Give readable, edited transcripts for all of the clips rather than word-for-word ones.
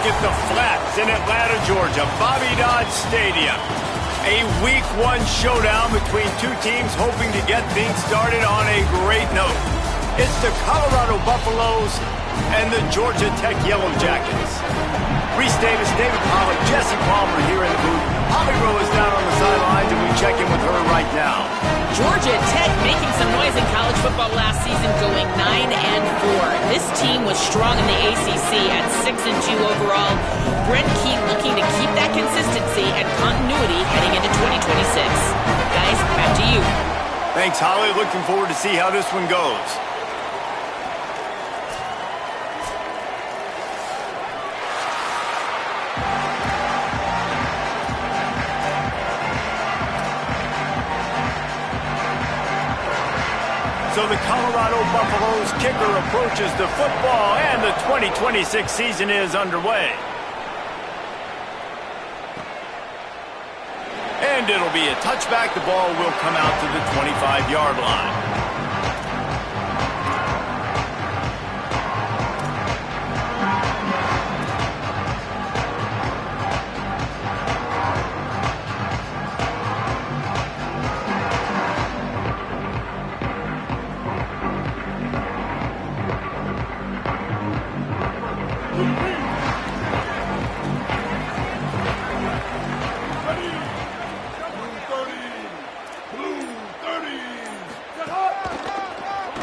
at the Flats in Atlanta, Georgia, Bobby Dodd Stadium. A Week 1 showdown between two teams hoping to get things started on a great note. It's the Colorado Buffaloes and the Georgia Tech Yellow Jackets. Reese Davis, David Pollack, Jesse Palmer here in the booth. Holly Rowe is down on the sidelines, and we check in with her right now. Georgia Tech making some noise in college football last season, going 9-4. This team was strong in the ACC at 6-2 overall. Brent Key looking to keep that consistency and continuity heading into 2026. Guys, back to you. Thanks, Holly. Looking forward to see how this one goes. So the Colorado Buffaloes kicker approaches the football, and the 2026 season is underway. And it'll be a touchback. The ball will come out to the 25-yard line.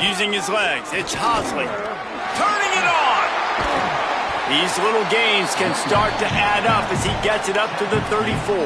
Using his legs, it's Hosley. Turning it on! These little gains can start to add up as he gets it up to the 34.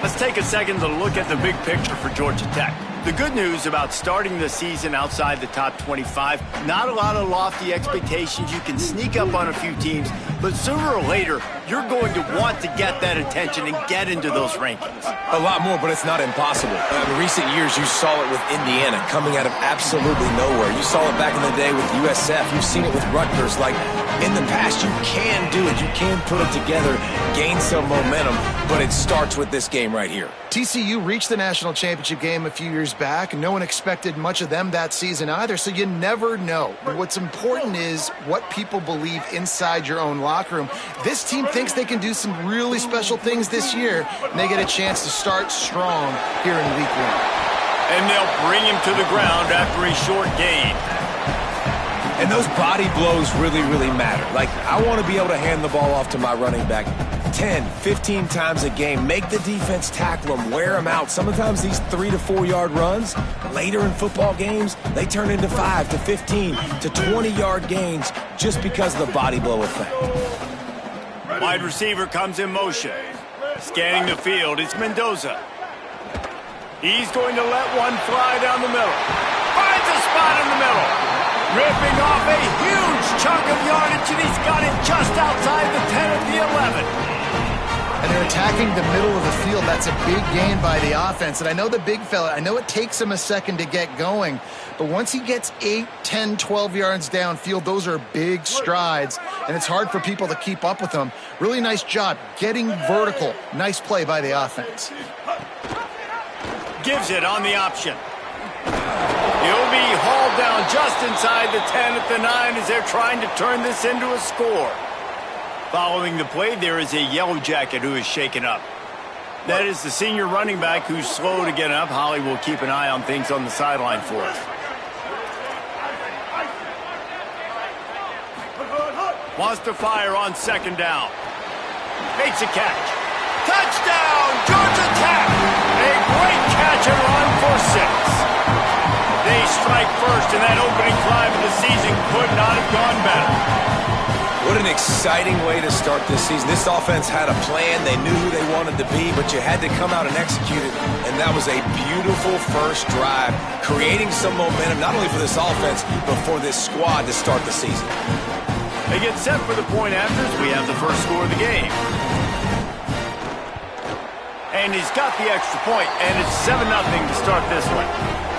Let's take a second to look at the big picture for Georgia Tech. The good news about starting the season outside the top 25, not a lot of lofty expectations. You can sneak up on a few teams, but sooner or later, you're going to want to get that attention and get into those rankings. A lot more, but it's not impossible. In recent years, you saw it with Indiana coming out of absolutely nowhere. You saw it back in the day with USF. You've seen it with Rutgers. Like, in the past, you can do it. You can put it together, gain some momentum, but it starts with this game right here. TCU reached the national championship game a few years back, and no one expected much of them that season either, so you never know. But what's important is what people believe inside your own locker room. This team thinks they can do some really special things this year, and they get a chance to start strong here in Week 1. And they'll bring him to the ground after a short gain. And those body blows really, really matter. Like, I want to be able to hand the ball off to my running back 10, 15 times a game. Make the defense tackle them, wear them out. Sometimes these 3 to 4 yard runs, later in football games, they turn into 5 to 15 to 20 yard gains just because of the body blow effect. Wide receiver comes in motion. Scanning the field, it's Mendoza. He's going to let one fly down the middle. Finds a spot in the middle. Ripping off a huge chunk of yardage, and he's got it just outside the 10 of the 11. And they're attacking the middle of the field. That's a big gain by the offense. And I know the big fella, I know it takes him a second to get going, but once he gets 8, 10, 12 yards downfield, those are big strides, and it's hard for people to keep up with them. Really nice job getting vertical. Nice play by the offense. Gives it on the option. He'll be hauled down just inside the 10 at the 9 as they're trying to turn this into a score. Following the play, there is a Yellow Jacket who is shaken up. That is the senior running back who's slow to get up. Holly will keep an eye on things on the sideline for us. Wants to fire on second down. Makes a catch. Touchdown, Georgia Tech! A great catch and run for 6. They strike first, and that opening drive of the season could not have gone better. What an exciting way to start this season. This offense had a plan. They knew who they wanted to be, but you had to come out and execute it. And that was a beautiful first drive, creating some momentum, not only for this offense, but for this squad to start the season. They get set for the point afters. We have the first score of the game. And he's got the extra point, and it's 7-0 to start this one.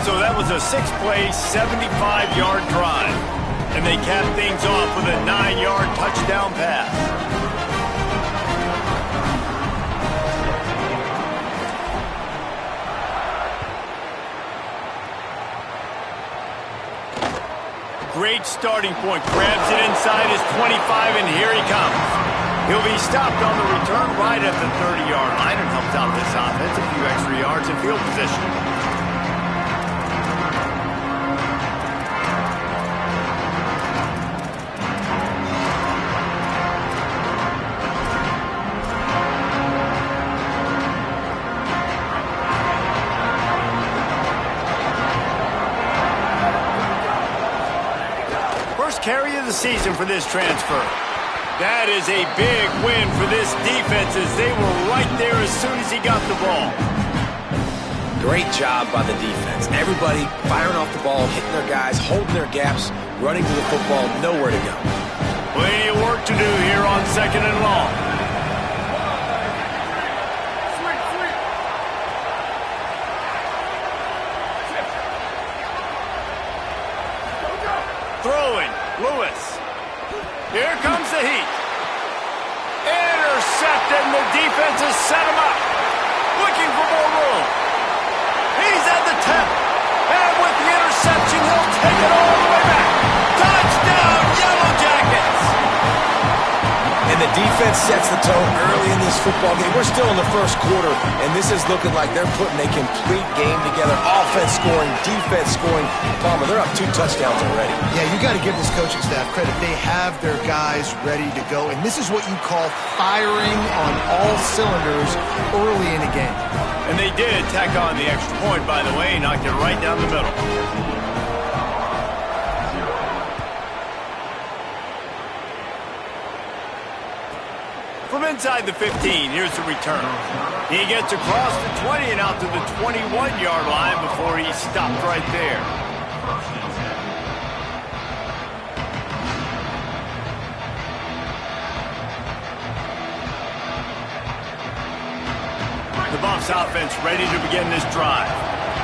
So that was a 6-play, 75-yard drive. And they cap things off with a 9-yard touchdown pass. Great starting point. Grabs it inside his 25, and here he comes. He'll be stopped on the return right at the 30-yard line and helps out this offense a few extra yards in field position. Carry of the season for this transfer. That is a big win for this defense as they were right there as soon as he got the ball. Great job by the defense. Everybody firing off the ball, hitting their guys, holding their gaps, running to the football, nowhere to go. Plenty of work to do here on 2nd and long. Throwing. Lewis. Here comes the heat. Intercepted, and the defense has set him up. Looking for more room. He's at the 10. And with the interception, he'll take it all the way back. Touchdown, Yellow Jackets! And the defense sets the tone early in this football game. We're still in the first quarter, and this is looking like they're putting a complete game together. Offense scoring, defense scoring. Palmer, they're up 2 touchdowns already. Yeah, you got to give this coaching staff credit. They have their guys ready to go, and this is what you call firing on all cylinders early in a game. And they did tack on the extra point, by the way, knocked it right down the middle. From inside the 15, here's the return. He gets across the 20 and out to the 21-yard line before he's stopped right there. The Buffs offense ready to begin this drive.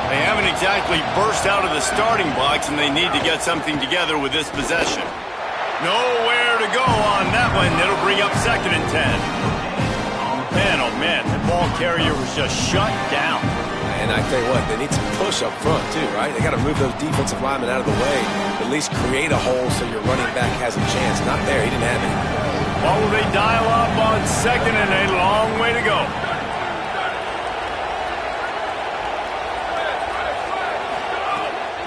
They haven't exactly burst out of the starting blocks, and they need to get something together with this possession. Nowhere to go on that one. It'll bring up 2nd and 10. Man, oh man, the ball carrier was just shut down. And I tell you what, they need some push up front too, right? They got to move those defensive linemen out of the way, at least create a hole so your running back has a chance. Not there, he didn't have it. Well, they dial up on 2nd and a long way to go.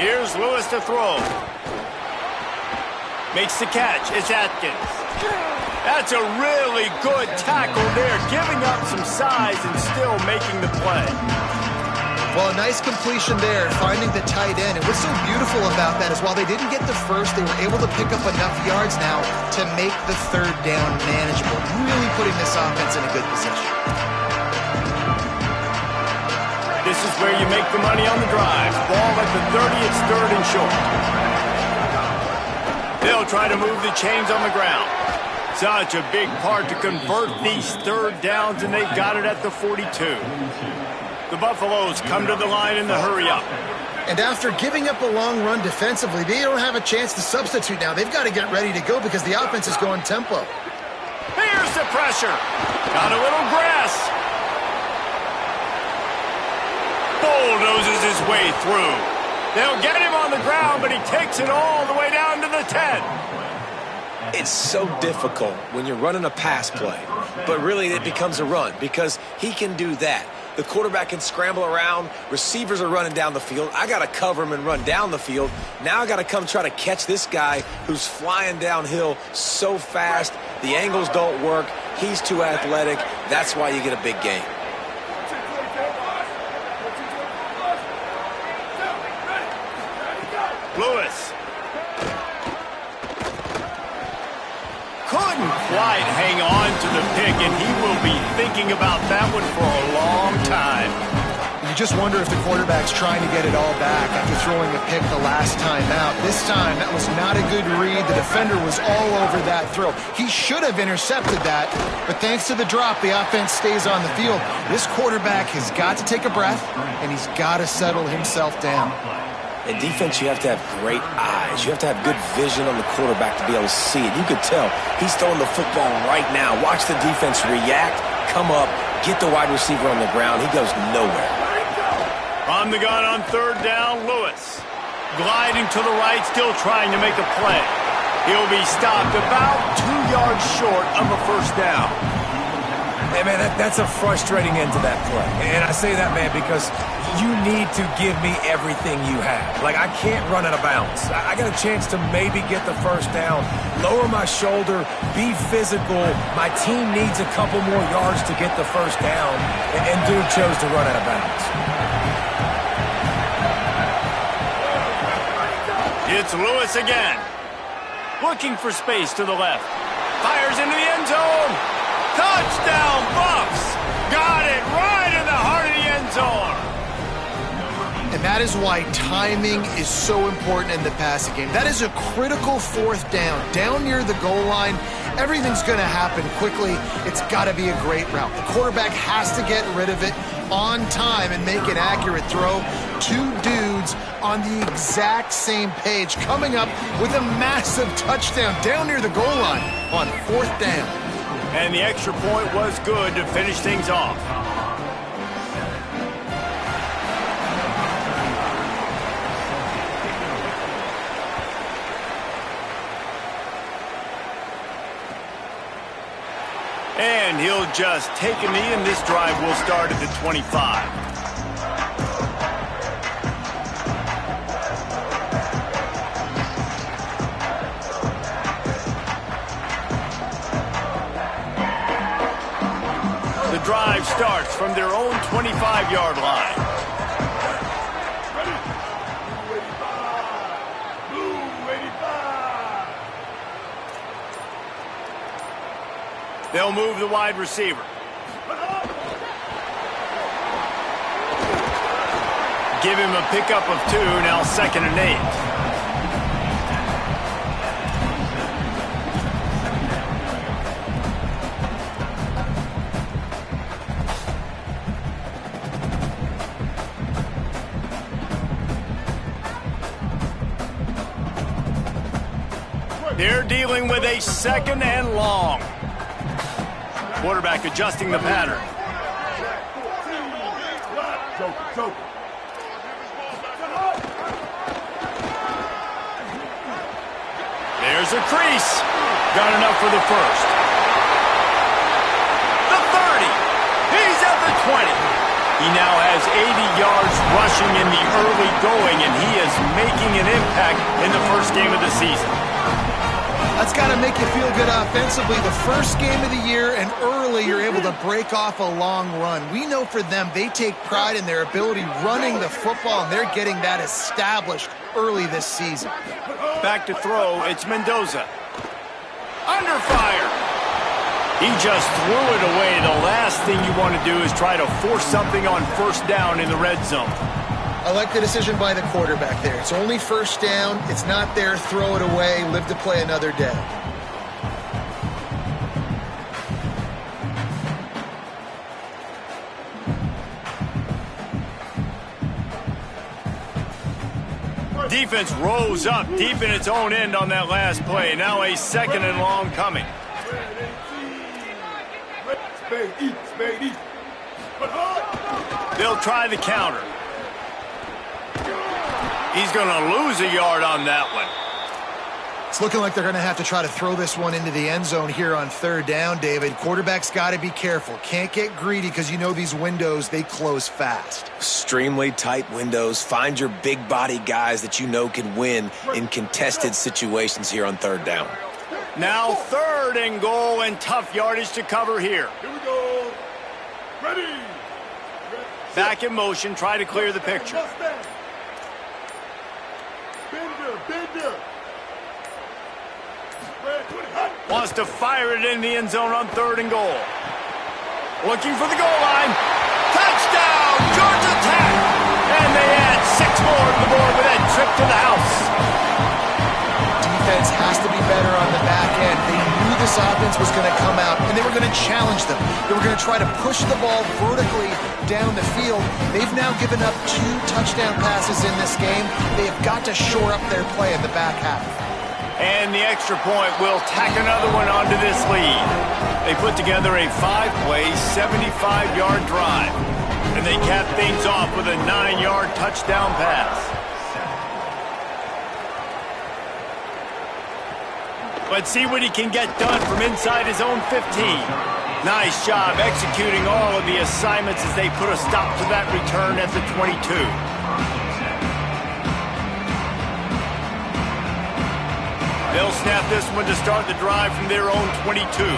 Here's Lewis to throw. Makes the catch. It's Atkins. That's a really good tackle there, giving up some size and still making the play. Well, a nice completion there, finding the tight end. And what's so beautiful about that is while they didn't get the first, they were able to pick up enough yards now to make the 3rd down manageable, really putting this offense in a good position. This is where you make the money on the drive. Ball at the 30, it's 3rd and short. They'll try to move the chains on the ground. Such a big part to convert these 3rd downs, and they've got it at the 42. The Buffaloes come to the line in the hurry-up. And after giving up a long run defensively, they don't have a chance to substitute now. They've got to get ready to go because the offense is going tempo. Here's the pressure. Got a little grass. Bulldozes his way through. They'll get him on the ground, but he takes it all the way down to the 10. It's so difficult when you're running a pass play, but really it becomes a run because he can do that. The quarterback can scramble around. Receivers are running down the field. I got to cover him and run down the field. Now I got to come try to catch this guy who's flying downhill so fast. The angles don't work. He's too athletic. That's why you get a big game. Lewis. Couldn't quite hang on to the pick, and he will be thinking about that one for a long time. You just wonder if the quarterback's trying to get it all back after throwing a pick the last time out. This time, that was not a good read. The defender was all over that throw. He should have intercepted that, but thanks to the drop, the offense stays on the field. This quarterback has got to take a breath, and he's got to settle himself down. In defense, you have to have great eyes. You have to have good vision on the quarterback to be able to see it. You could tell he's throwing the football right now. Watch the defense react, come up, get the wide receiver on the ground. He goes nowhere. On the gun on 3rd down, Lewis. Gliding to the right, still trying to make a play. He'll be stopped about 2 yards short of a first down. Hey, man, that's a frustrating end to that play. And I say that, man, because you need to give me everything you have. Like, I can't run out of bounds. I got a chance to maybe get the first down, lower my shoulder, be physical. My team needs a couple more yards to get the first down, and dude chose to run out of bounds. It's Lewis again. Looking for space to the left. Fires into the end zone. Touchdown, Buffs! Got it right in the heart of the end zone. And that is why timing is so important in the passing game. That is a critical fourth down. Down near the goal line, everything's going to happen quickly. It's got to be a great route. The quarterback has to get rid of it on time and make an accurate throw. Two dudes on the exact same page coming up with a massive touchdown down near the goal line on fourth down. And the extra point was good to finish things off. And he'll just take a knee, and this drive will start at the 25. The drive starts from their own 25-yard line. They'll move the wide receiver. Give him a pickup of 2, now 2nd and 8. They're dealing with a 2nd and long. Quarterback adjusting the pattern. There's a crease. Got enough for the first. The 30. He's at the 20. He now has 80 yards rushing in the early going, and he is making an impact in the first game of the season. That's got to make you feel good offensively. The first game of the year, and early you're able to break off a long run. We know for them, they take pride in their ability running the football, and they're getting that established early this season. Back to throw, it's Mendoza. Under fire. He just threw it away. The last thing you want to do is try to force something on first down in the red zone. I like the decision by the quarterback there. It's only first down. It's not there. Throw it away. Live to play another day. Defense rose up deep in its own end on that last play. Now a 2nd and long coming. They'll try the counter. He's going to lose a yard on that one. It's looking like they're going to have to try to throw this one into the end zone here on third down, David. Quarterback's got to be careful. Can't get greedy because you know these windows, they close fast. Extremely tight windows. Find your big body guys that you know can win in contested situations here on third down. Now 3rd and goal, and tough yardage to cover here. Here we go. Ready. Back in motion, try to clear the picture. Bender. Wants to fire it in the end zone on 3rd and goal. Looking for the goal line. Touchdown, Georgia Tech! And they add 6 more to the board with that trip to the house. Defense has to be better on the back end. They knew this offense was going to come out, and they were going to challenge them. They were going to try to push the ball vertically down the field. They've now given up 2 touchdown passes in this game. They have got to shore up their play in the back half. And the extra point will tack another one onto this lead. They put together a 5-play, 75-yard drive. And they cap things off with a 9-yard touchdown pass. Let's see what he can get done from inside his own 15. Nice job executing all of the assignments as they put a stop to that return at the 22. They'll snap this one to start the drive from their own 22.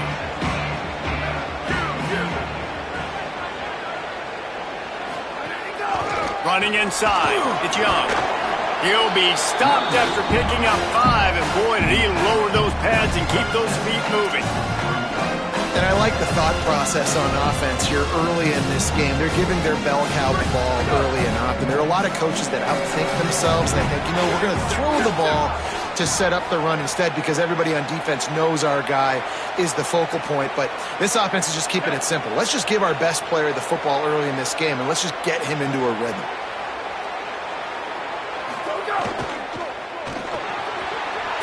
Running inside, it's Young. He'll be stopped after picking up 5, and boy, did he lower those pads and keep those feet moving. And I like the thought process on offense here early in this game. They're giving their bell cow the ball early and often. There are a lot of coaches that outthink themselves. They think, we're going to throw the ball to set up the run instead because everybody on defense knows our guy is the focal point. But this offense is just keeping it simple. Let's just give our best player the football early in this game, and let's just get him into a rhythm.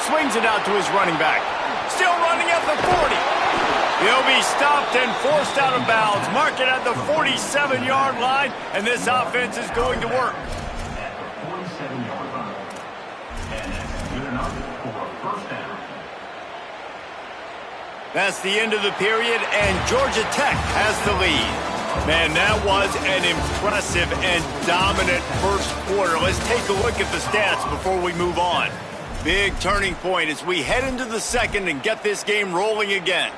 Swings it out to his running back. Still running at the 40. He'll be stopped and forced out of bounds. Mark it at the 47-yard line, and this offense is going to work. That's the end of the period, and Georgia Tech has the lead. Man, that was an impressive and dominant first quarter. Let's take a look at the stats before we move on. Big turning point as we head into the second and get this game rolling again.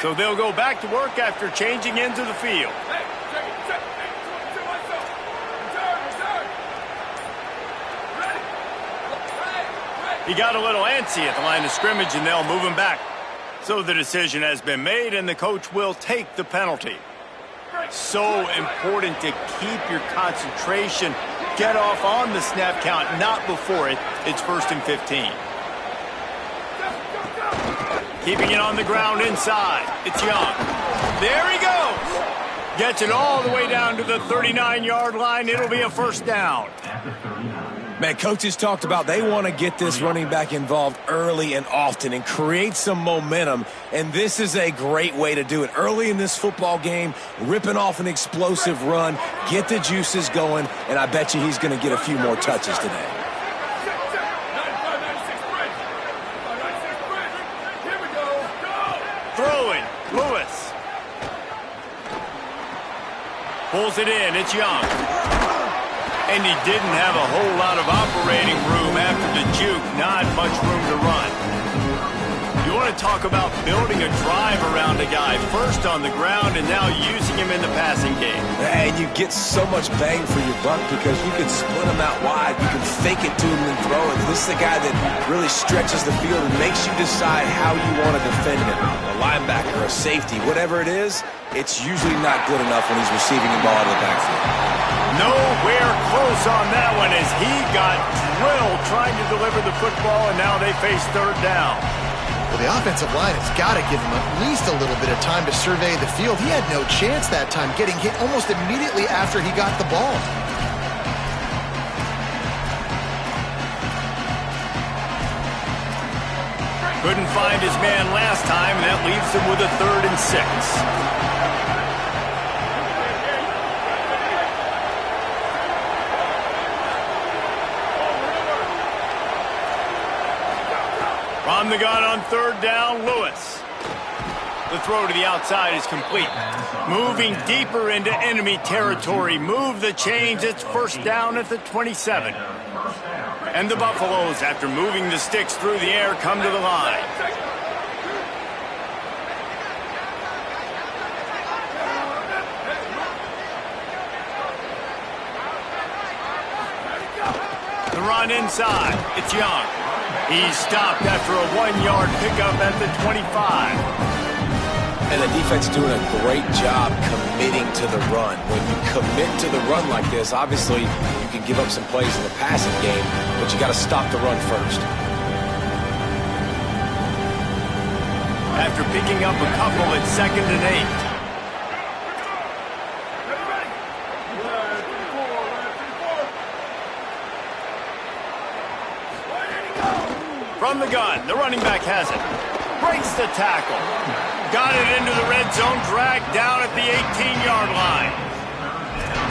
So they'll go back to work after changing into the field. He got a little antsy at the line of scrimmage, and they'll move him back. So the decision has been made, and the coach will take the penalty. So important to keep your concentration. Get off on the snap count, not before it. It's 1st and 15. Keeping it on the ground inside. It's Young. There he goes. Gets it all the way down to the 39-yard line. It'll be a first down. Man, coaches talked about they want to get this running back involved early and often and create some momentum, and this is a great way to do it. Early in this football game, ripping off an explosive run, get the juices going, and I bet you he's going to get a few more touches today. Throwing, Lewis. Pulls it in, it's Young. And he didn't have a whole lot of operating room after the juke. Not much room to run. You want to talk about building a drive around a guy. First on the ground and now using him in the passing game. And you get so much bang for your buck because you can split him out wide. You can fake it to him and throw it. This is the guy that really stretches the field and makes you decide how you want to defend him. A linebacker, a safety, whatever it is, it's usually not good enough when he's receiving the ball out of the backfield. Nowhere close on that one as he got drilled trying to deliver the football, and now they face third down. Well, the offensive line has got to give him at least a little bit of time to survey the field. He had no chance that time, getting hit almost immediately after he got the ball. Couldn't find his man last time, and that leaves him with a 3rd and 6. From the gun on 3rd down, Lewis. The throw to the outside is complete. Moving deeper into enemy territory. Move the chains. It's first down at the 27. And the Buffaloes, after moving the sticks through the air, come to the line. The run inside. It's Young. He's stopped after a 1-yard pickup at the 25. And the defense doing a great job committing to the run. When you commit to the run like this, obviously you can give up some plays in the passing game, but you got to stop the run first. After picking up a couple, it's 2nd and 8. From the gun, the running back has it. Breaks the tackle. Got it into the red zone, dragged down at the 18-yard line.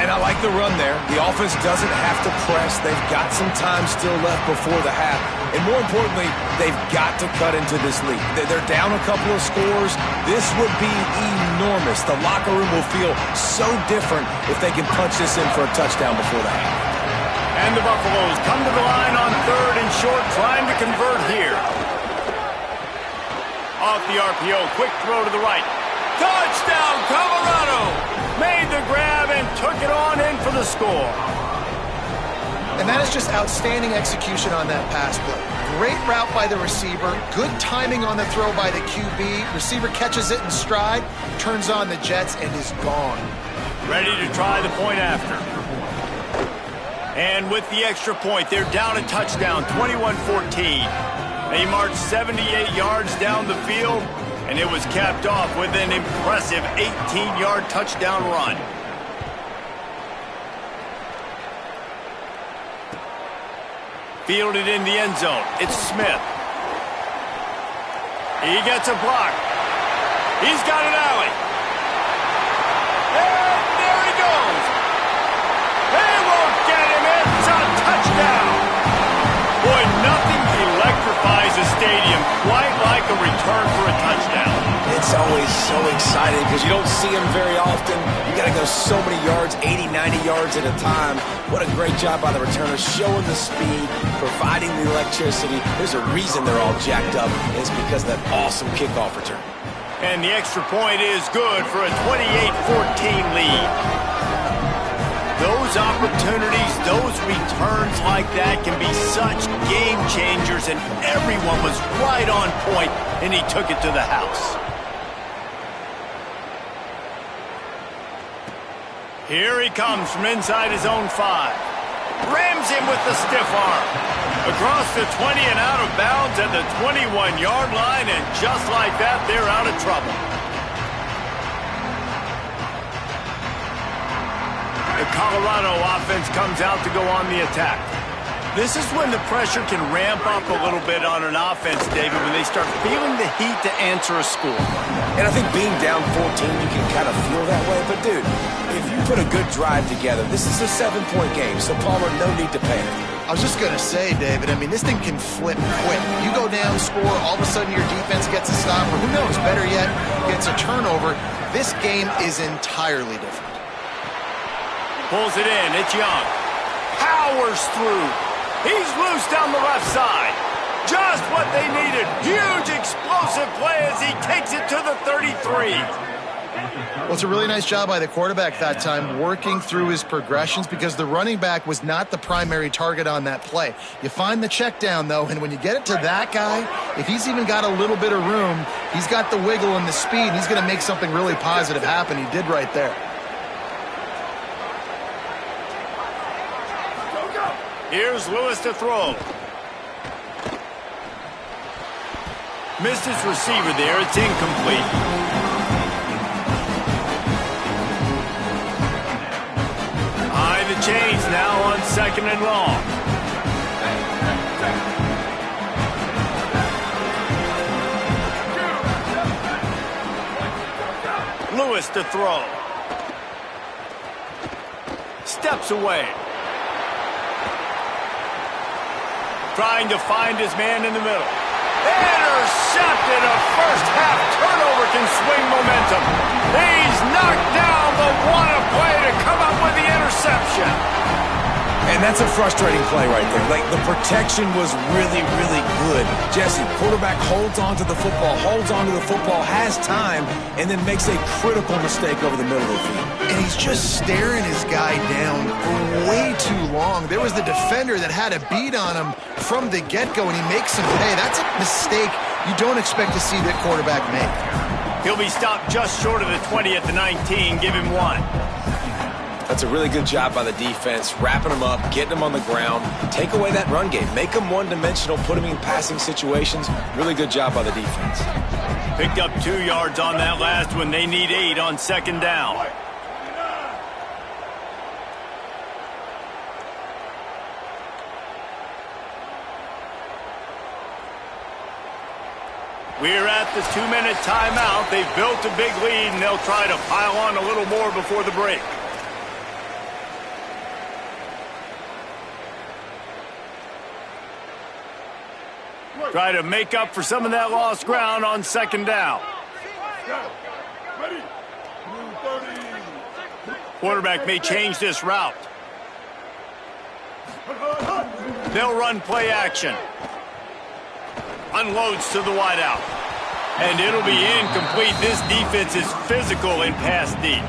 And I like the run there. The offense doesn't have to press. They've got some time still left before the half. And more importantly, they've got to cut into this lead. They're down a couple of scores. This would be enormous. The locker room will feel so different if they can punch this in for a touchdown before the half. And the Buffaloes come to the line on 3rd and short, trying to convert here. Off the RPO, quick throw to the right. Touchdown, Colorado! Made the grab and took it on in for the score. And that is just outstanding execution on that pass play. Great route by the receiver, good timing on the throw by the QB. Receiver catches it in stride, turns on the jets, and is gone. Ready to try the point after. And with the extra point, they're down a touchdown, 21-14. They marched 78 yards down the field, and it was capped off with an impressive 18-yard touchdown run. Fielded in the end zone. It's Smith. He gets a block. He's got an alley. And there he goes. They won't get him. It's a touchdown. Boy, nothing electrifies a stadium quite like a return for a touchdown. It's always so exciting because you don't see them very often. You got to go so many yards, 80, 90 yards at a time. What a great job by the returner, showing the speed, providing the electricity. There's a reason they're all jacked up, and it's because of that awesome kickoff return. And the extra point is good for a 28-14 lead. Those opportunities, those returns like that can be such game changers, and everyone was right on point, and he took it to the house. Here he comes from inside his own 5. Rams him with the stiff arm. Across the 20 and out of bounds at the 21-yard line, and just like that, they're out of trouble. The Colorado offense comes out to go on the attack. This is when the pressure can ramp up a little bit on an offense, David, when they start feeling the heat to answer a score. And I think being down 14, you can kind of feel that way. But, dude, if you put a good drive together, this is a 7-point game, so, Palmer, no need to panic. I was just going to say, David, I mean, this thing can flip quick. You go down, score, all of a sudden your defense gets a stop, or who knows, better yet, gets a turnover. This game is entirely different. Pulls it in. It's Young. Powers through. He's loose down the left side. Just what they needed. Huge explosive play as he takes it to the 33. Well, it's a really nice job by the quarterback that time, working through his progressions, because the running back was not the primary target on that play. You find the check down, though, and when you get it to that guy, if he's even got a little bit of room, he's got the wiggle and the speed, and he's going to make something really positive happen. He did right there. Here's Lewis to throw. Missed his receiver there. It's incomplete. High the chains now on 2nd and long. Lewis to throw. Steps away. Trying to find his man in the middle. Intercepted. A first-half turnover can swing momentum. He's knocked down, but what a play to come up with the interception. And that's a frustrating play right there. Like, the protection was really, really good. Jesse, quarterback holds on to the football, has time, and then makes a critical mistake over the middle of the field. And he's just staring his guy down for way too long. There was the defender that had a beat on him from the get-go, and he makes him pay. That's a mistake you don't expect to see that quarterback make. He'll be stopped just short of the 20 at the 19. Give him 1. That's a really good job by the defense, wrapping them up, getting them on the ground. Take away that run game. Make them one-dimensional, put them in passing situations. Really good job by the defense. Picked up 2 yards on that last one. They need 8 on 2nd down. We're at the 2-minute timeout. They've built a big lead, and they'll try to pile on a little more before the break. Try to make up for some of that lost ground on second down. Ready. Blue 30. Quarterback may change this route. They'll run play action. Unloads to the wideout. And it'll be incomplete. This defense is physical in pass deep.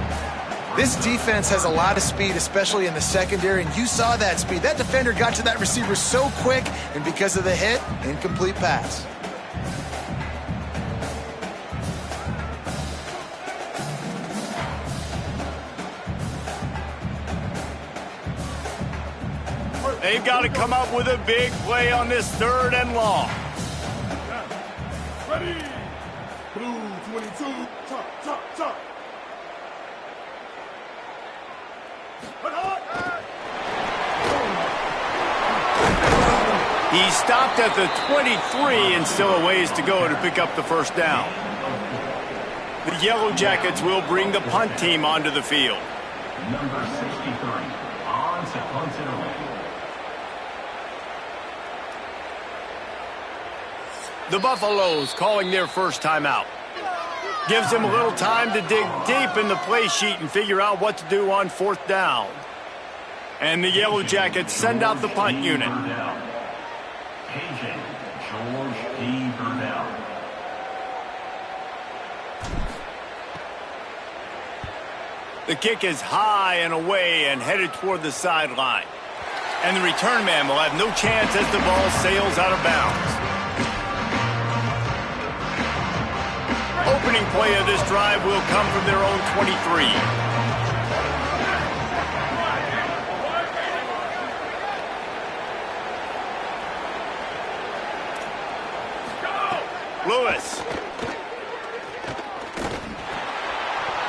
This defense has a lot of speed, especially in the secondary, and you saw that speed. That defender got to that receiver so quick, and because of the hit, incomplete pass. They've got to come up with a big play on this 3rd and long. Ready. Blue 22. Chop. He stopped at the 23 and still a ways to go to pick up the first down. The Yellow Jackets will bring the punt team onto the field. Number 63, on to punt it away. The Buffaloes calling their first timeout. Gives them a little time to dig deep in the play sheet and figure out what to do on 4th down. And the Yellow Jackets send out the punt unit. Agent George D. Burdell. The kick is high and away and headed toward the sideline. And the return man will have no chance as the ball sails out of bounds. Opening play of this drive will come from their own 23. Lewis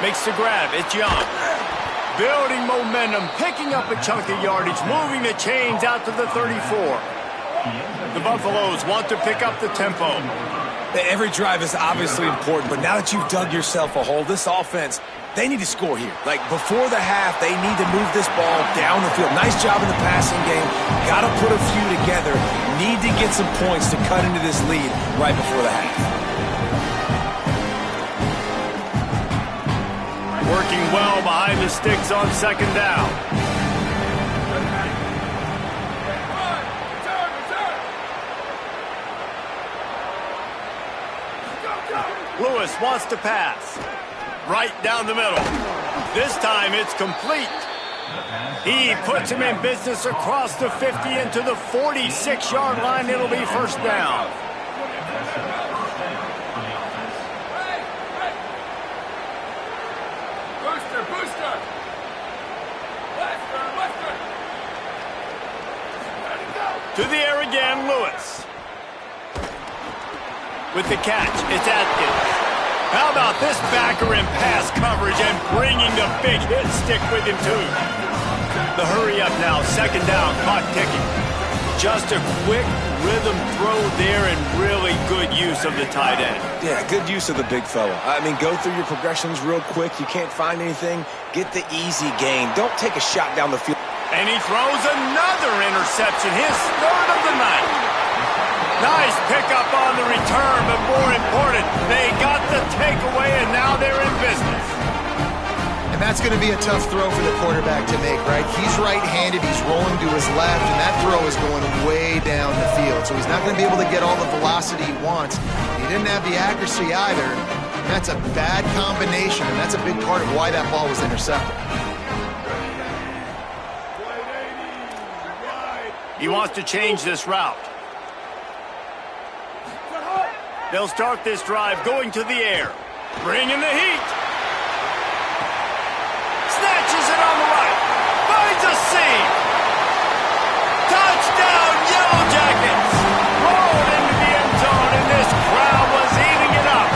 makes the grab. It's Young. Building momentum, picking up a chunk of yardage, moving the chains out to the 34. The Buffaloes want to pick up the tempo. Every drive is obviously important, but now that you've dug yourself a hole, this offense, they need to score here. Like, before the half, they need to move this ball down the field. Nice job in the passing game. Got to put a few together. Need to get some points to cut into this lead right before the half. Working well behind the sticks on second down. Lewis wants to pass. Right down the middle. This time it's complete. He puts him in business across the 50 into the 46-yard line. It'll be first down. Booster. To the air again, Lewis. With the catch, it's Atkins. How about this backer in pass coverage and bringing the big hit stick with him, too? The hurry up now, second down, clock ticking. Just a quick rhythm throw there and really good use of the tight end. Yeah, good use of the big fella. I mean, go through your progressions real quick. You can't find anything, get the easy gain. Don't take a shot down the field. And he throws another interception, his 3rd of the night. Nice pickup on the return, but more important, they got the takeaway, and now they're in business. And that's going to be a tough throw for the quarterback to make, right? He's right-handed, he's rolling to his left, and that throw is going way down the field. So he's not going to be able to get all the velocity he wants. He didn't have the accuracy either. That's a bad combination, and that's a big part of why that ball was intercepted. He wants to change this route. They'll start this drive going to the air. Bringing the heat. Snatches it on the right. Finds a seam. Touchdown, Yellow Jackets. Rolled into the end zone, and this crowd was eating it up.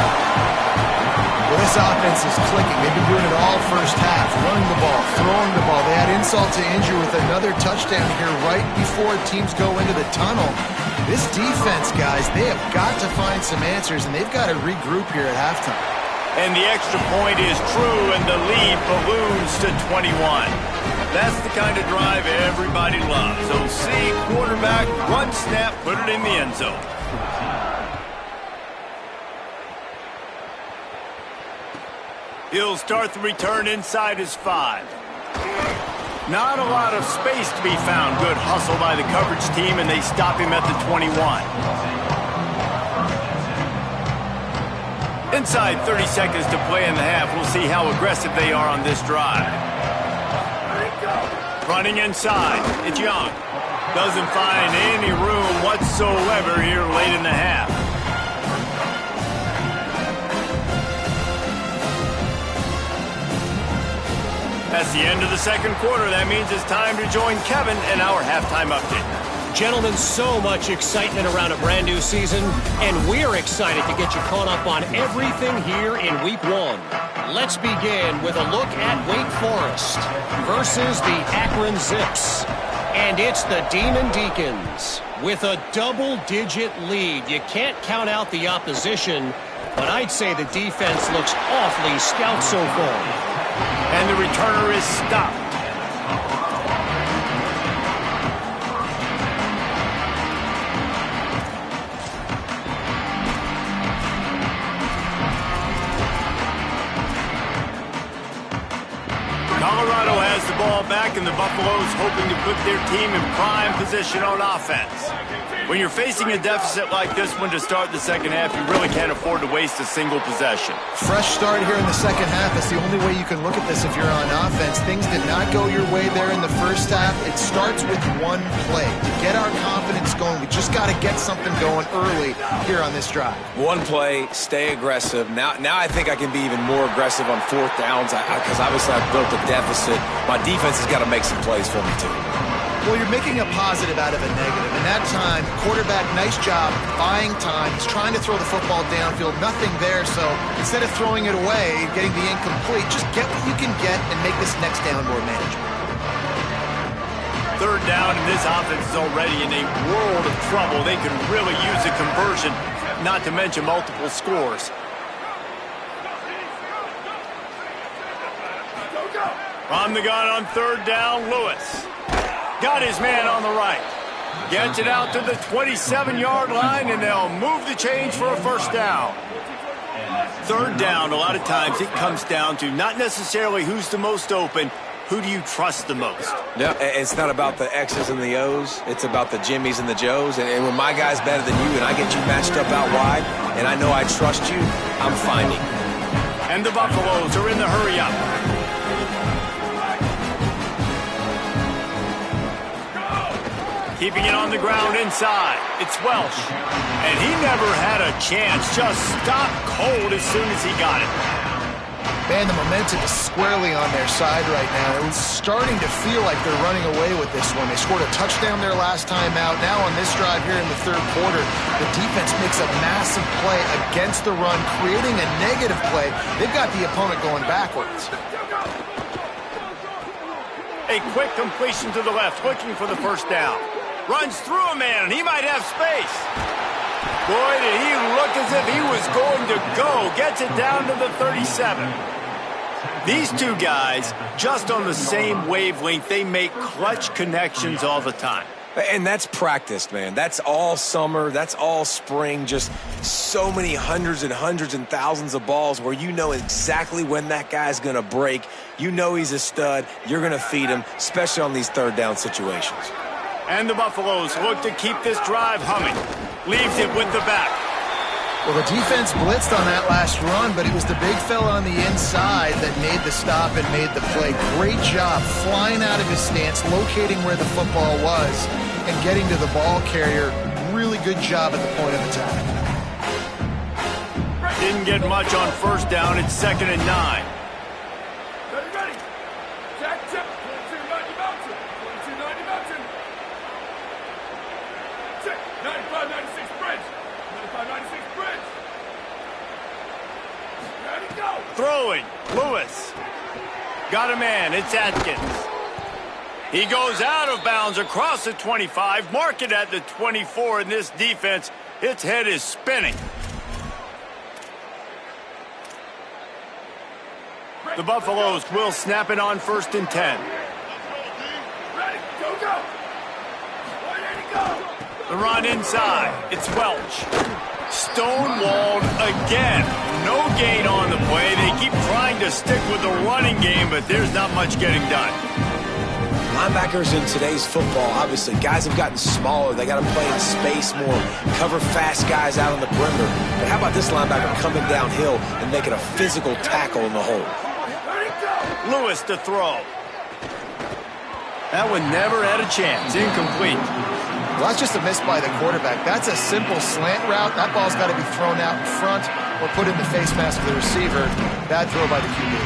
Well, this offense is clicking. They've been doing it all first half. Running the ball, throwing the ball. They had insult to injury with another touchdown here right before teams go into the tunnel. This defense, guys, they have got to find some answers, and they've got to regroup here at halftime. And the extra point is true, and the lead balloons to 21. That's the kind of drive everybody loves. OC, quarterback, one snap, put it in the end zone. He'll start the return inside his 5. Not a lot of space to be found. Good hustle by the coverage team, and they stop him at the 21. Inside 30 seconds to play in the half. We'll see how aggressive they are on this drive. Running inside. It's Young. Doesn't find any room whatsoever here late in the half. That's the end of the second quarter. That means it's time to join Kevin in our halftime update. Gentlemen, so much excitement around a brand new season, and we're excited to get you caught up on everything here in Week 1. Let's begin with a look at Wake Forest versus the Akron Zips. And it's the Demon Deacons with a double-digit lead. You can't count out the opposition, but I'd say the defense looks awfully stout so far. And the returner is stopped. Colorado has the ball back, and the Buffaloes hoping to put their team in prime position on offense. When you're facing a deficit like this one to start the second half, you really can't afford to waste a single possession. Fresh start here in the second half. That's the only way you can look at this if you're on offense. Things did not go your way there in the first half. It starts with one play. To get our confidence going, we just got to get something going early here on this drive. One play, stay aggressive. Now I think I can be even more aggressive on fourth downs because obviously I've built a deficit. My defense has got to make some plays for me too. Well, you're making a positive out of a negative. In that time, quarterback, nice job, buying time. He's trying to throw the football downfield. Nothing there, so instead of throwing it away, getting the incomplete, just get what you can get and make this next down more manageable. Third down, and this offense is already in a world of trouble. They could really use a conversion, not to mention multiple scores. On the gun on third down, Lewis. Got his man on the right. Gets it out to the 27-yard line, and they'll move the change for a first down. Third down, a lot of times it comes down to not necessarily who's the most open, who do you trust the most? Yeah, it's not about the X's and the O's. It's about the Jimmys and the Joes. And when my guy's better than you and I get you matched up out wide and I know I trust you, I'm finding you. And the Buffaloes are in the hurry-up. Keeping it on the ground inside. It's Welsh. And he never had a chance. Just stopped cold as soon as he got it. Man, the momentum is squarely on their side right now. It's starting to feel like they're running away with this one. They scored a touchdown their last time out. Now on this drive here in the third quarter, the defense makes a massive play against the run, creating a negative play. They've got the opponent going backwards. A quick completion to the left, looking for the first down. Runs through a man, and he might have space. Boy, did he look as if he was going to go. Gets it down to the 37. These two guys, just on the same wavelength, they make clutch connections all the time. And that's practiced, man. That's all summer. That's all spring. Just so many hundreds and thousands of balls where you know exactly when that guy's going to break. You know he's a stud. You're going to feed him, especially on these third down situations. And the Buffaloes look to keep this drive humming. Leaves it with the back. Well, the defense blitzed on that last run, but it was the big fella on the inside that made the stop and made the play. Great job flying out of his stance, locating where the football was, and getting to the ball carrier. Really good job at the point of attack. Didn't get much on first down. It's 2nd and 9. Ready. Jack, 22-90 mountain. 22-90 mountain. Check. 95-96 bridge. 95-96 bridge. Ready, go. Throwing. Lewis. Got a man. It's Atkins. He goes out of bounds across the 25. Mark it at the 24 in this defense. Its head is spinning. The Buffaloes will snap it on 1st and 10. Ready, go. 180, go. The run inside. It's Welch. Stonewalled again. No gain on the play. They keep trying to stick with the running game, but there's not much getting done. Linebackers in today's football, obviously, guys have gotten smaller. They got to play in space more, cover fast guys out on the perimeter. But how about this linebacker coming downhill and making a physical tackle in the hole? Lewis to throw. That one never had a chance. Incomplete. Well, that's just a miss by the quarterback. That's a simple slant route. That ball's got to be thrown out in front or put in the face mask of the receiver. Bad throw by the QB.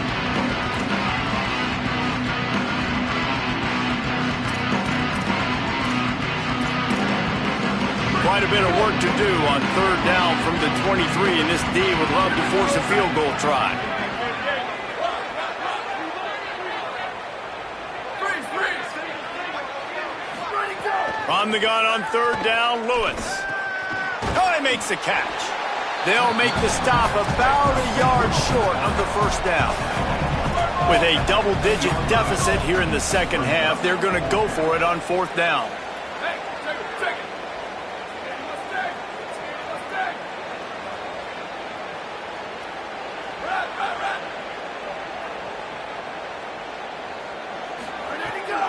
Quite a bit of work to do on third down from the 23, and this D would love to force a field goal try. From the gun on third down, Lewis. Oh, he makes the catch. They'll make the stop about a yard short of the first down. With a double-digit deficit here in the second half, they're going to go for it on fourth down.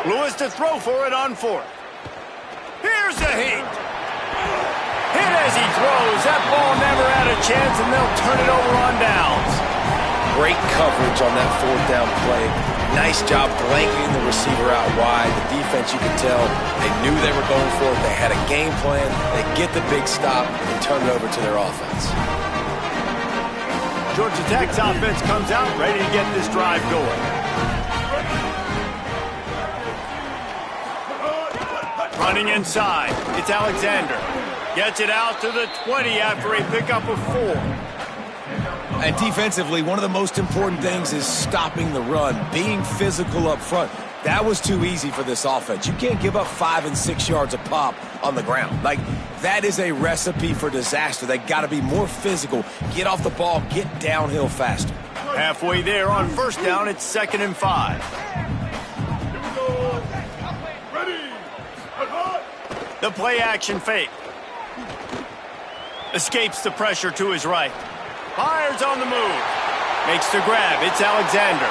Lewis to throw for it on fourth. Here's a heat. Hit as he throws. That ball never had a chance, and they'll turn it over on downs. Great coverage on that fourth down play. Nice job blanketing the receiver out wide. The defense, you could tell, they knew they were going for it. They had a game plan. They get the big stop and turn it over to their offense. Georgia Tech's offense comes out ready to get this drive going. Running inside, it's Alexander. Gets it out to the 20 after a pickup of 4. And defensively, one of the most important things is stopping the run, being physical up front. That was too easy for this offense. You can't give up 5 and 6 yards a pop on the ground. Like, that is a recipe for disaster. They got to be more physical, get off the ball, get downhill faster. Halfway there on first down, it's 2nd and 5. The play-action fake. Escapes the pressure to his right. Fires on the move. Makes the grab. It's Alexander.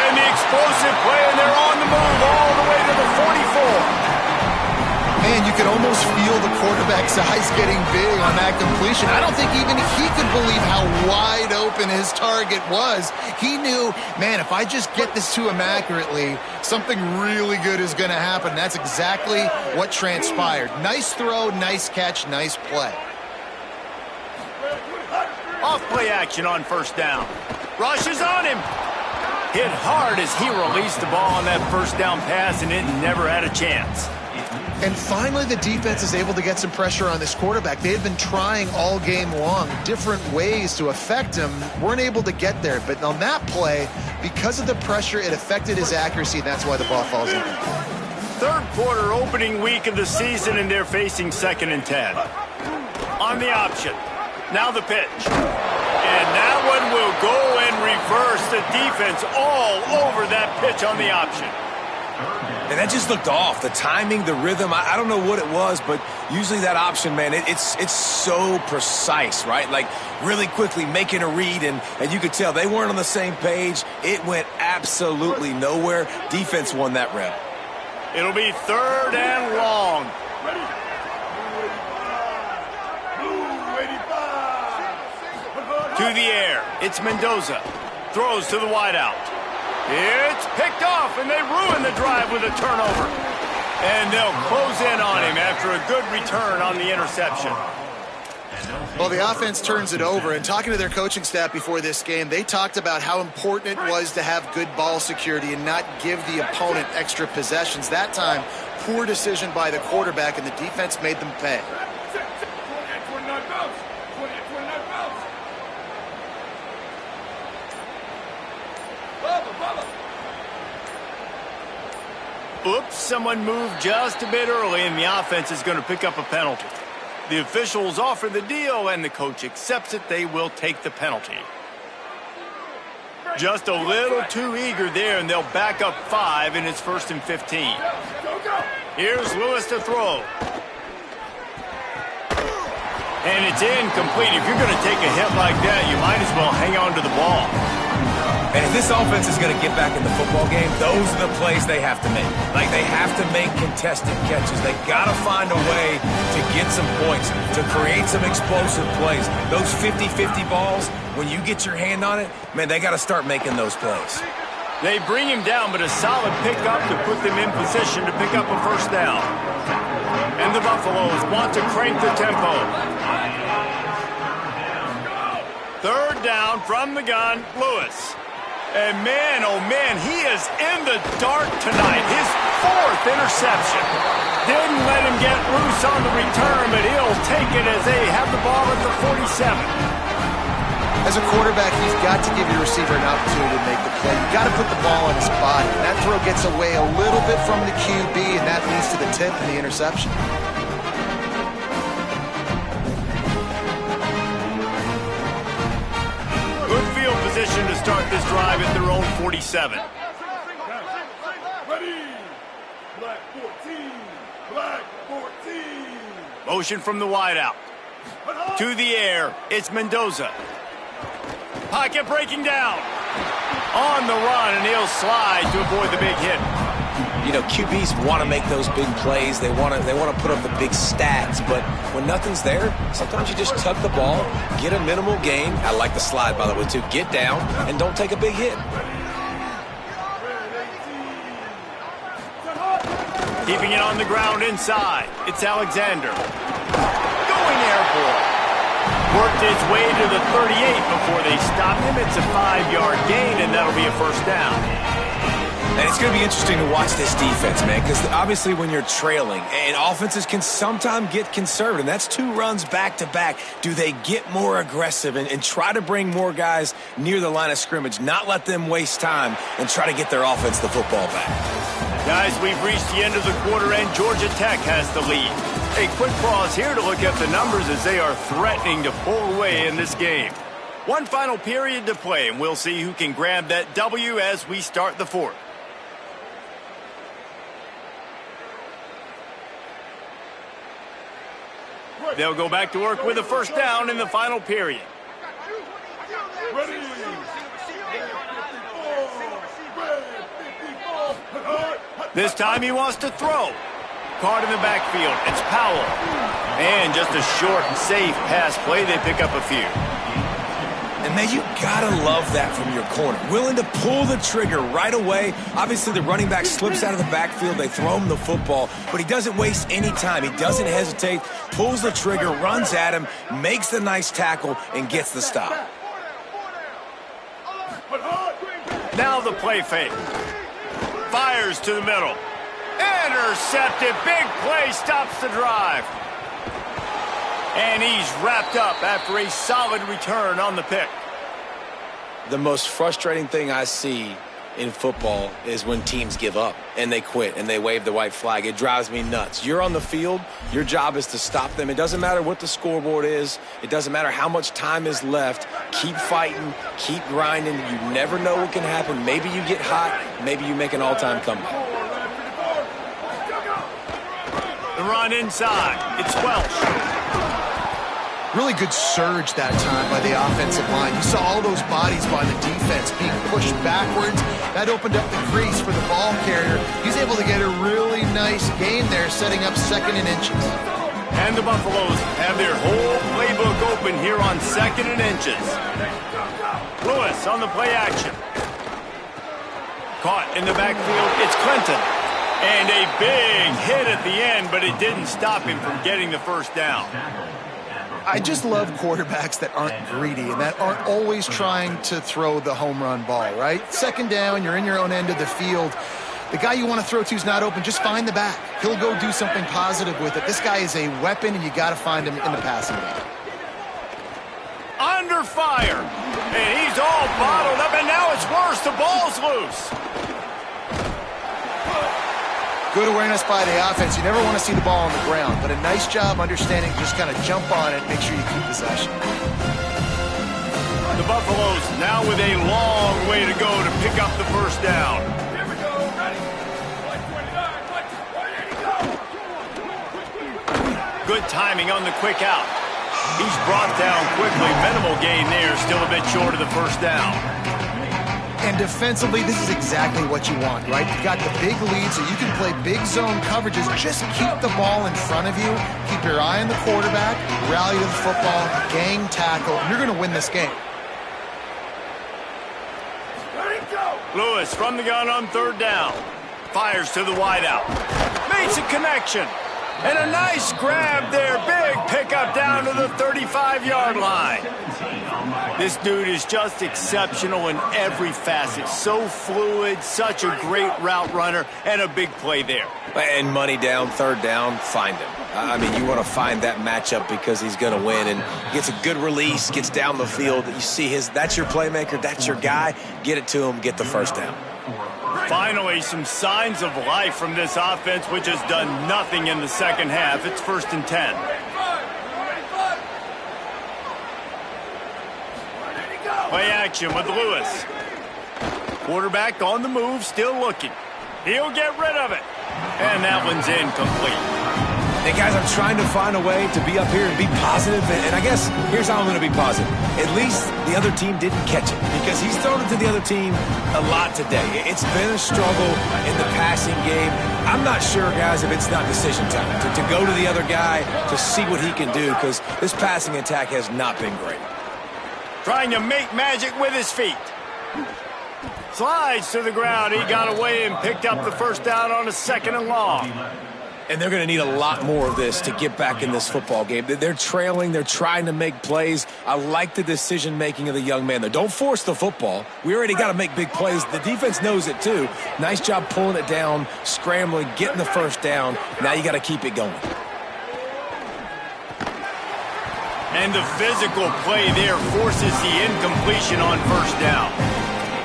And the explosive play, and they're on the move all the way to the 44. Man, you could almost feel the quarterback's eyes getting big on that completion. I don't think even he could believe how wide open his target was. He knew, man, if I just get this to him accurately, something really good is going to happen. That's exactly what transpired. Nice throw, nice catch, nice play. Off play action on first down. Rushes on him. Hit hard as he released the ball on that first down pass, and it never had a chance. And finally, the defense is able to get some pressure on this quarterback. They had been trying all game long different ways to affect him. Weren't able to get there. But on that play, because of the pressure, it affected his accuracy, and that's why the ball falls in. Third quarter opening week of the season, and they're facing 2nd and 10. On the option. Now the pitch. And that one will go and reverse. The defense all over that pitch on the option. And that just looked off. The timing, the rhythm, I don't know what it was, but usually that option, man, it's so precise, right? Like, really quickly making a read, and you could tell they weren't on the same page. It went absolutely nowhere. Defense won that rep. It'll be 3rd and long. To the air. It's Mendoza. Throws to the wideout. It's picked off, and they ruin the drive with a turnover. And they'll close in on him after a good return on the interception. Well, the offense turns it over, and talking to their coaching staff before this game, they talked about how important it was to have good ball security and not give the opponent extra possessions. That time, poor decision by the quarterback, and the defense made them pay. Oops, someone moved just a bit early, and the offense is going to pick up a penalty. The officials offer the deal, and the coach accepts it. They will take the penalty. Just a little too eager there, and they'll back up 5, and it's 1st and 15. Go, go! Here's Lewis to throw. And it's incomplete. If you're going to take a hit like that, you might as well hang on to the ball. And if this offense is going to get back in the football game, those are the plays they have to make. Like, they have to make contested catches. They got to find a way to get some points, to create some explosive plays. Those 50-50 balls, when you get your hand on it, man, they got to start making those plays. They bring him down, but a solid pickup to put them in position to pick up a first down. And the Buffaloes want to crank the tempo. Third down from the gun, Lewis. And man, oh man, he is in the dark tonight. His fourth interception. Didn't let him get loose on the return, but he'll take it as they have the ball at the 47. As a quarterback, he's got to give your receiver an opportunity to make the play. You've got to put the ball on his body. That throw gets away a little bit from the QB, and that leads to the tip and the interception. Good field position to start this drive at their own 47. Ready. Black 14. Black 14. Motion from the wideout. To the air, it's Mendoza. Pocket breaking down. On the run, and he'll slide to avoid the big hit. You know, QBs want to make those big plays. They want to put up the big stats. But when nothing's there, sometimes you just tuck the ball, get a minimal gain. I like the slide, by the way, too. Get down and don't take a big hit. Keeping it on the ground inside. It's Alexander. Going airborne. Worked his way to the 38 before they stopped him. It's a 5-yard gain, and that'll be a first down. And it's going to be interesting to watch this defense, man, because obviously when you're trailing, and offenses can sometimes get conservative, and that's 2 runs back-to-back. Do they get more aggressive and try to bring more guys near the line of scrimmage, not let them waste time, and try to get their offense the football back? Guys, we've reached the end of the quarter, and Georgia Tech has the lead. A quick pause here to look at the numbers as they are threatening to pull away in this game. One final period to play, and we'll see who can grab that W as we start the fourth. They'll go back to work with a first down in the final period. Ready. This time he wants to throw. Caught in the backfield. It's Powell. And just a short and safe pass play. They pick up a few. And, man, you got to love that from your corner. Willing to pull the trigger right away. Obviously, the running back slips out of the backfield. They throw him the football. But he doesn't waste any time. He doesn't hesitate. Pulls the trigger, runs at him, makes the nice tackle, and gets the stop. Now the play fake. Fires to the middle. Intercepted. Big play stops the drive. And he's wrapped up after a solid return on the pick. The most frustrating thing I see in football is when teams give up and they quit and they wave the white flag. It drives me nuts. You're on the field. Your job is to stop them. It doesn't matter what the scoreboard is. It doesn't matter how much time is left. Keep fighting. Keep grinding. You never know what can happen. Maybe you get hot. Maybe you make an all-time comeback. The run inside. It's Welch. Really good surge that time by the offensive line. You saw all those bodies by the defense being pushed backwards. That opened up the crease for the ball carrier. He's able to get a really nice gain there, setting up 2nd and inches. And the Buffaloes have their whole playbook open here on 2nd and inches. Lewis on the play action. Caught in the backfield. It's Clinton. And a big hit at the end, but it didn't stop him from getting the first down. I just love quarterbacks that aren't greedy and that aren't always trying to throw the home run ball, right? 2nd down, you're in your own end of the field. The guy you want to throw to is not open. Just find the back. He'll go do something positive with it. This guy is a weapon, and you got to find him in the passing game. Under fire. And he's all bottled up, and now it's worse. The ball's loose. Good awareness by the offense. You never want to see the ball on the ground, but a nice job understanding to just kind of jump on it, make sure you keep possession. The Buffaloes now with a long way to go to pick up the first down. Here we go. Ready. White 29. White 28. Go. Good timing on the quick out. He's brought down quickly. Minimal gain there. Still a bit short of the first down. And defensively, this is exactly what you want, right? You've got the big lead, so you can play big zone coverages. Just keep the ball in front of you. Keep your eye on the quarterback. Rally to the football. Gang tackle. And you're going to win this game. Lewis from the gun on third down. Fires to the wideout. Makes a connection. And a nice grab there. Big pickup down to the 35-yard line. This dude is just exceptional in every facet. So fluid, such a great route runner, and a big play there. And money down, third down, find him. I mean, you want to find that matchup because he's going to win. And gets a good release, gets down the field. You see that's your playmaker, that's your guy. Get it to him, get the first down. Finally, some signs of life from this offense, which has done nothing in the second half. It's 1st and 10. Play action with Lewis. Quarterback on the move, still looking. He'll get rid of it. And that one's incomplete. Hey, guys, I'm trying to find a way to be up here and be positive, and I guess here's how I'm going to be positive. At least the other team didn't catch it because he's thrown it to the other team a lot today. It's been a struggle in the passing game. I'm not sure, guys, if it's not decision time to go to the other guy to see what he can do because this passing attack has not been great. Trying to make magic with his feet. Slides to the ground. He got away and picked up the first down on a 2nd and long. And they're going to need a lot more of this to get back in this football game. They're trailing. They're trying to make plays. I like the decision-making of the young man there. Don't force the football. We already got to make big plays. The defense knows it, too. Nice job pulling it down, scrambling, getting the first down. Now you got to keep it going. And the physical play there forces the incompletion on first down.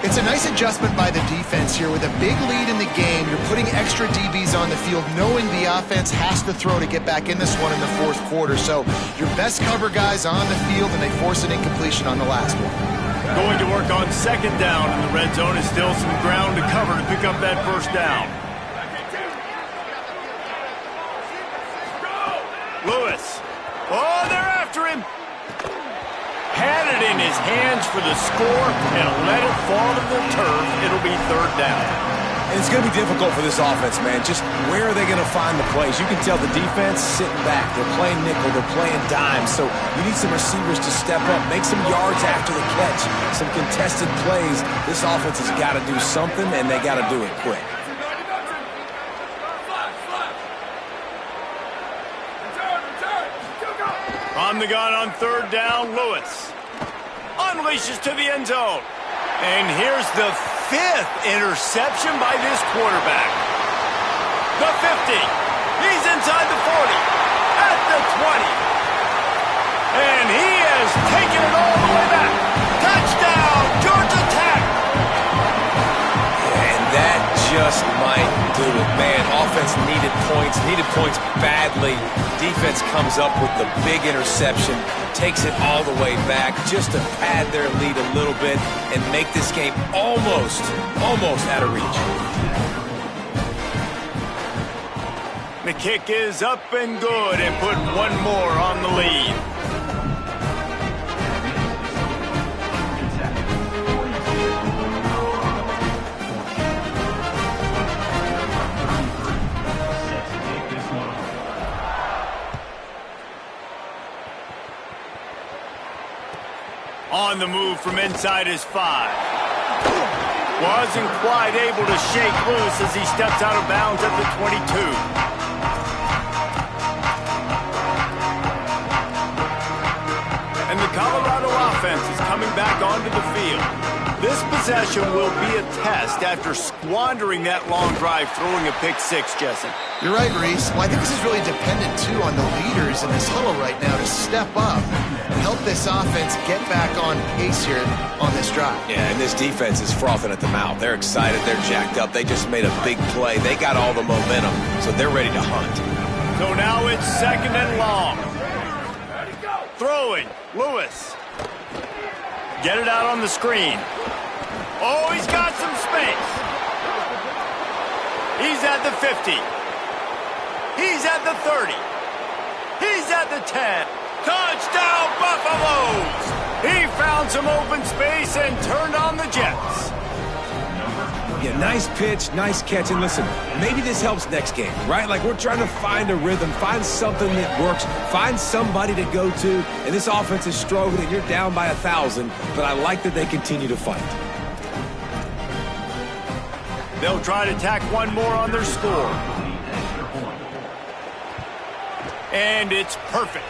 It's a nice adjustment by the defense here. With a big lead in the game, you're putting extra DBs on the field, knowing the offense has to throw to get back in this one in the 4th quarter. So your best cover guys on the field, and they force an incompletion on the last one. Going to work on 2nd down in the red zone. Is still some ground to cover to pick up that first down. Lewis. Oh, they're after him. Had it in his hands for the score and let it fall to the turf. It'll be 3rd down. And it's going to be difficult for this offense, man. Just where are they going to find the plays? You can tell the defense sitting back. They're playing nickel. They're playing dime. So you need some receivers to step up, make some yards after the catch, some contested plays. This offense has got to do something, and they got to do it quick. On the gun on 3rd down, Lewis unleashes to the end zone. And here's the 5th interception by this quarterback. The 50. He's inside the 40. At the 20. And he has taken it all the way back. Touchdown, Georgia Tech. And that just might do it, man. Offense needed points badly. Defense comes up with the big interception, takes it all the way back just to pad their lead a little bit and make this game almost out of reach. The kick is up and good and put one more on the lead. On the move from inside his 5. Wasn't quite able to shake loose as he steps out of bounds at the 22. And the Colorado offense is coming back onto the field. This possession will be a test after squandering that long drive, throwing a pick 6, Jesse. You're right, Reese. Well, I think this is really dependent, too, on the leaders in this huddle right now to step up and help this offense get back on pace here on this drive. Yeah, and this defense is frothing at the mouth. They're excited. They're jacked up. They just made a big play. They got all the momentum, so they're ready to hunt. So now it's 2nd and long. Throwing. Lewis. Get it out on the screen. Oh, he's got some space. He's at the 50. He's at the 30. He's the 10. Touchdown, Buffaloes! He found some open space and turned on the Jets. Yeah, nice pitch, nice catch. And listen, maybe this helps next game, right? Like, we're trying to find a rhythm, find something that works, find somebody to go to. And this offense is struggling, and you're down by 1,000. But I like that they continue to fight. They'll try to tack one more on their score. And it's perfect.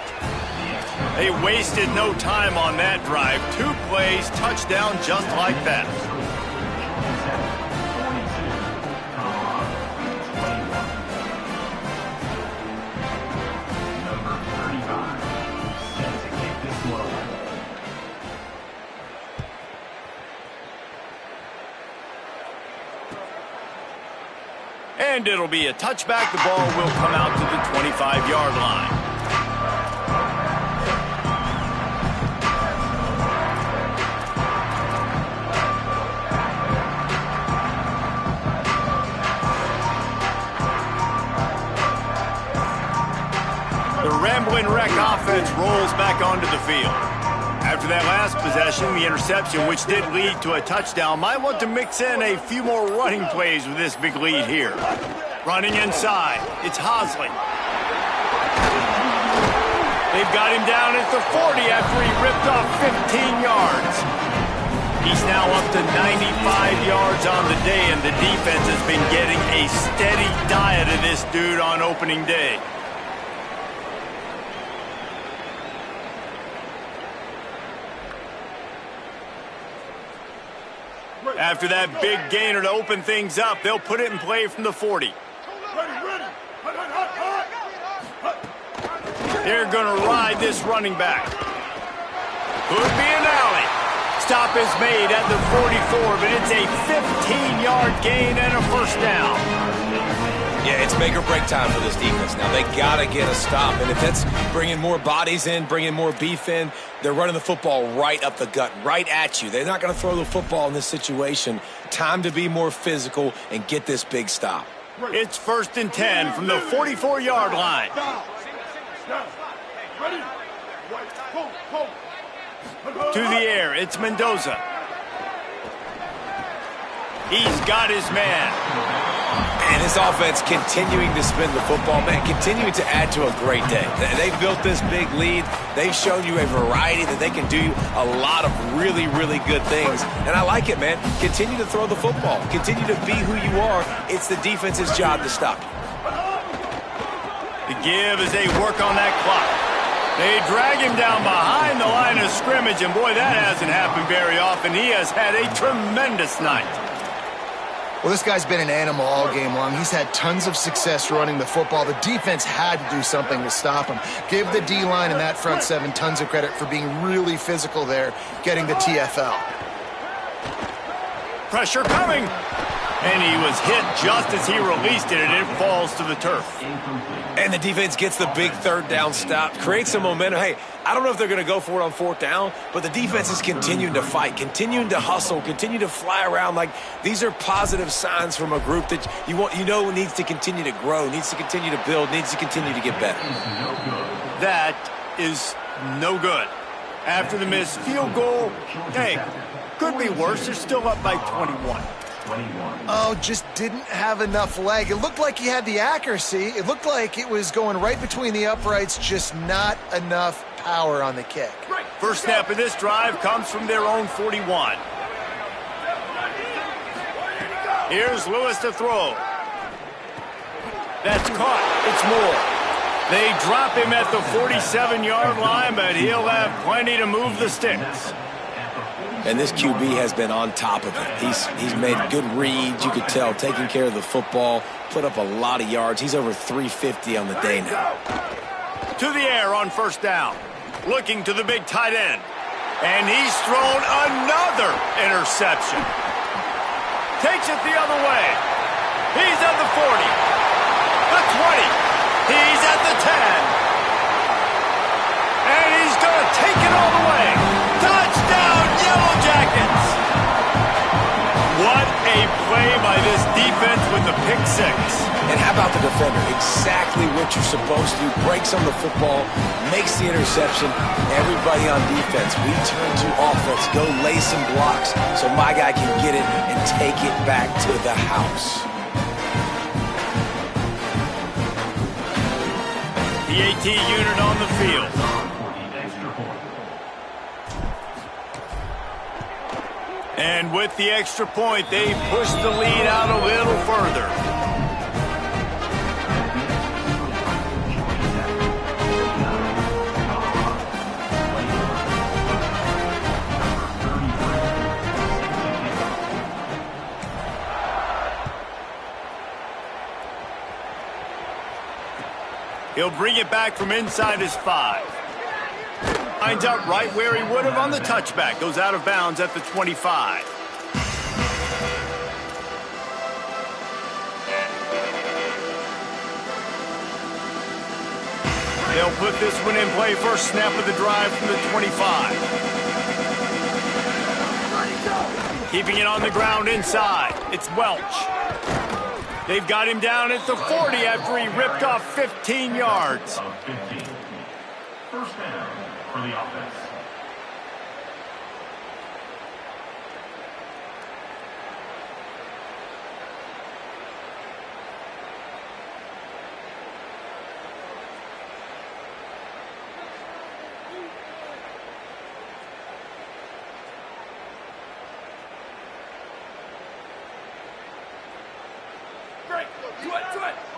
They wasted no time on that drive. 2 plays, touchdown just like that. And it'll be a touchback. The ball will come out to the 25-yard line. The Ramblin' Wreck offense rolls back onto the field. After that last possession, the interception, which did lead to a touchdown, might want to mix in a few more running plays with this big lead here. Running inside, it's Hosley. They've got him down at the 40 after he ripped off 15 yards. He's now up to 95 yards on the day, and the defense has been getting a steady diet of this dude on opening day. After that big gainer to open things up, they'll put it in play from the 40. They're going to ride this running back. Could be an alley. Stop is made at the 44, but it's a 15-yard gain and a first down. Yeah, it's make or break time for this defense. Now, they got to get a stop. And if that's bringing more bodies in, bringing more beef in, they're running the football right up the gut, right at you. They're not going to throw the football in this situation. Time to be more physical and get this big stop. It's 1st and 10 from the 44-yard line. To the air, it's Mendoza. He's got his man. And this offense continuing to spin the football, man, continuing to add to a great day. They've built this big lead. They've shown you a variety that they can do a lot of really, really good things. And I like it, man. Continue to throw the football. Continue to be who you are. It's the defense's job to stop you. The give as they work on that clock. They drag him down behind the line of scrimmage, and boy, that hasn't happened very often. He has had a tremendous night. Well, this guy's been an animal all game long. He's had tons of success running the football. The defense had to do something to stop him. Give the D-line and that front seven tons of credit for being really physical there, getting the TFL. Pressure coming. And he was hit just as he released it, and it falls to the turf. And the defense gets the big 3rd down stop, creates some momentum. Hey, I don't know if they're going to go for it on 4th down, but the defense is continuing to fight, continuing to hustle, continue to fly around. Like, these are positive signs from a group that you know needs to continue to grow, needs to continue to build, needs to continue to get better. That is no good. After the missed field goal, hey, could be worse. They're still up by 21. Oh, just didn't have enough leg. It looked like he had the accuracy. It looked like it was going right between the uprights, just not enough power on the kick. First snap of this drive comes from their own 41. Here's Lewis to throw. That's caught. It's Moore. They drop him at the 47-yard line, but he'll have plenty to move the sticks. And this QB has been on top of it. He's made good reads, you could tell, taking care of the football, put up a lot of yards. He's over 350 on the day now. To the air on 1st down. Looking to the big tight end. And he's thrown another interception. Takes it the other way. He's at the 40. The 20. He's at the 10. And he's going to take it all the way. Touchdown, Yellow Jackets! What a play by this defense with the pick six. And how about the defender. Exactly what you're supposed to do. Breaks on the football, makes the interception. Everybody on defense, we turn to offense. Go lay some blocks so my guy can get it and take it back to the house. BAT unit on the field. And with the extra point, they push the lead out a little further. He'll bring it back from inside his 5. Lines up right where he would have on the touchback. Goes out of bounds at the 25. They'll put this one in play first snap of the drive from the 25. Keeping it on the ground inside. It's Welch. They've got him down at the 40 after he ripped off 15 yards. First down for the offense. Break. Do it.